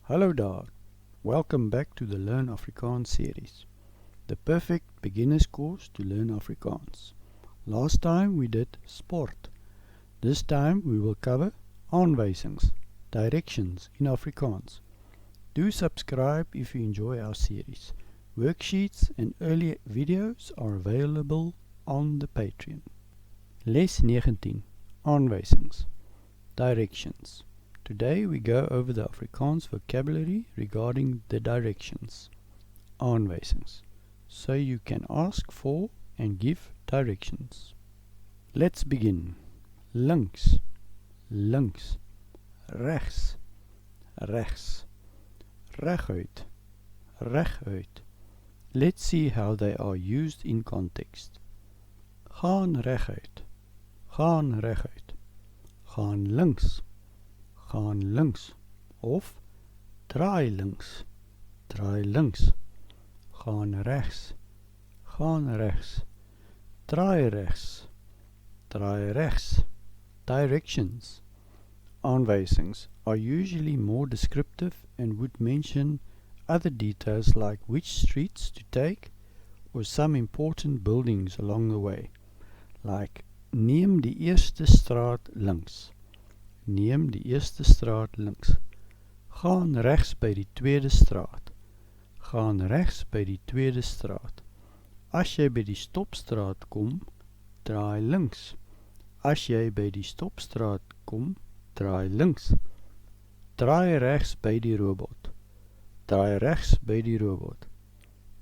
Hallo daar, welcome back to the Learn Afrikaans series, the perfect beginner's course to learn Afrikaans. Last time we did sport. This time we will cover Aanwysings, directions in Afrikaans. Do subscribe if you enjoy our series. Worksheets and earlier videos are available on the Patreon. Les 19, Aanwysings, directions. Today we go over the Afrikaans vocabulary regarding the directions, aanwysings, so you can ask for and give directions. Let's begin. Links, links, rechts, rechts, reguit, reguit. Let's see how they are used in context. Gaan reguit, gaan reguit, gaan links, gaan links, of draai links, draai links, gaan rechts, draai rechts, draai rechts. Directions, aanwysings, are usually more descriptive and would mention other details like which streets to take or some important buildings along the way, like neem die eerste straat links. Neem die eerste straat links. Gaan rechts by die tweede straat. Gaan rechts by die tweede straat. As jy by die stopstraat kom, draai links. As jy by die stopstraat kom, draai links. Draai rechts by die robot. Draai rechts by die robot.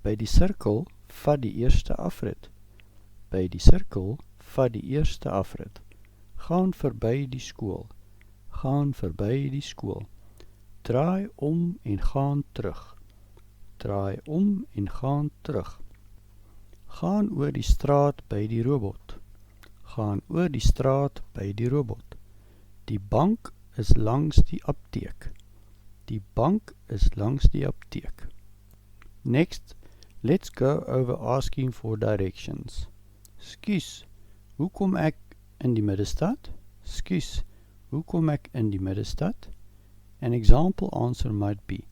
By die sirkel, vat die eerste afrit. By die sirkel, vat die eerste afrit. Gaan verby die skool. Gaan verby die skool. Draai om en gaan terug. Draai om en gaan terug. Gaan oor die straat by die robot. Gaan oor die straat by die robot. Die bank is langs die apteek. Die bank is langs die apteek. Next, let's go over asking for directions. Skus, hoe kom ek in die middestad? Skus, hoe kom ek in die middestad? An example answer might be,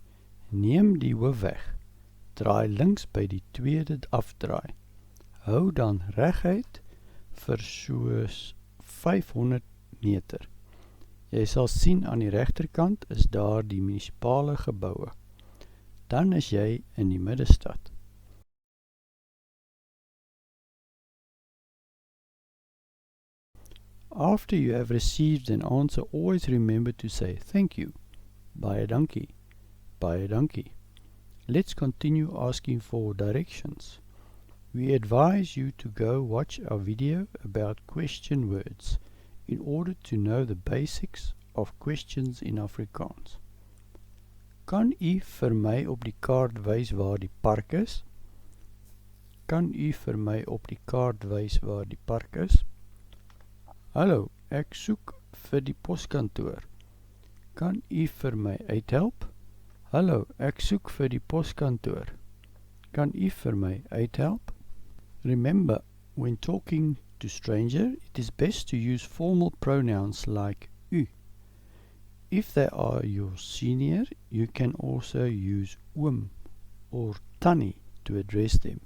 neem die hoofweg, draai links by die tweede afdraai. Hou dan reguit vir soos 500 meter. Jy sal sien aan die regterkant is daar die munisipale geboue. Dan is jy in die middestad. After you have received an answer, always remember to say thank you. Baie dankie. Baie dankie. Let's continue asking for directions. We advise you to go watch our video about question words in order to know the basics of questions in Afrikaans. Kan u vir my op die kaart wys waar die park is? Kan u vir my op die kaart wys waar die park is? Hallo, ek soek vir die poskantoor. Kan u vir my uithelp? Hallo, ek soek vir die poskantoor. Kan u vir my uithelp? Remember, when talking to stranger, it is best to use formal pronouns like u. If they are your senior, you can also use oom or tannie to address them.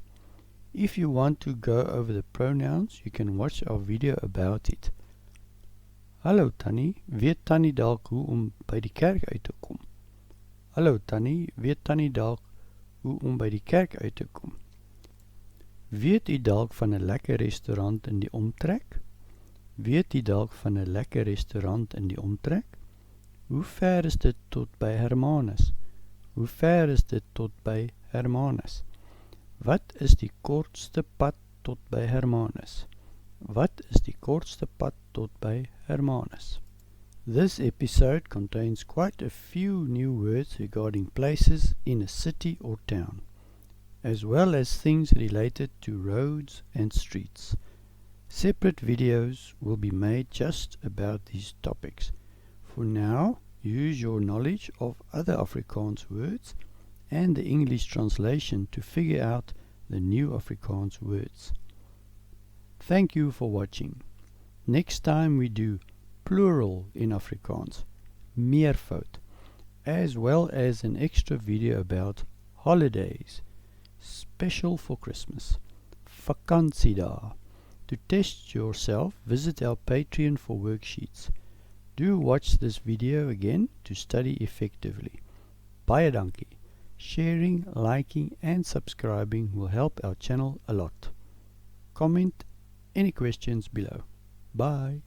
If you want to go over the pronouns, you can watch our video about it. Hallo Tannie, weet Tannie dalk hoe om by die kerk uit te kom? Hallo Tannie, weet Tannie dalk hoe om by die kerk uit te kom? Weet u dalk van 'n lekker restaurant in die omtrek? Weet u dalk van 'n lekker restaurant in die omtrek? Hoe ver is dit tot by Hermanus? Hoe ver is dit tot by Hermanus? Wat is die kortste pad tot by Hermanus? Wat is die kortste pad tot by Hermanus? This episode contains quite a few new words regarding places in a city or town, as well as things related to roads and streets. Separate videos will be made just about these topics. For now, use your knowledge of other Afrikaans words and the English translation to figure out the new Afrikaans words. Thank you for watching. Next time we do plural in Afrikaans, meervoud, as well as an extra video about holidays, special for Christmas, vakansiedae. To test yourself, visit our Patreon for worksheets. Do watch this video again to study effectively. Baie dankie. Sharing, liking and subscribing will help our channel a lot. Comment any questions below. Bye.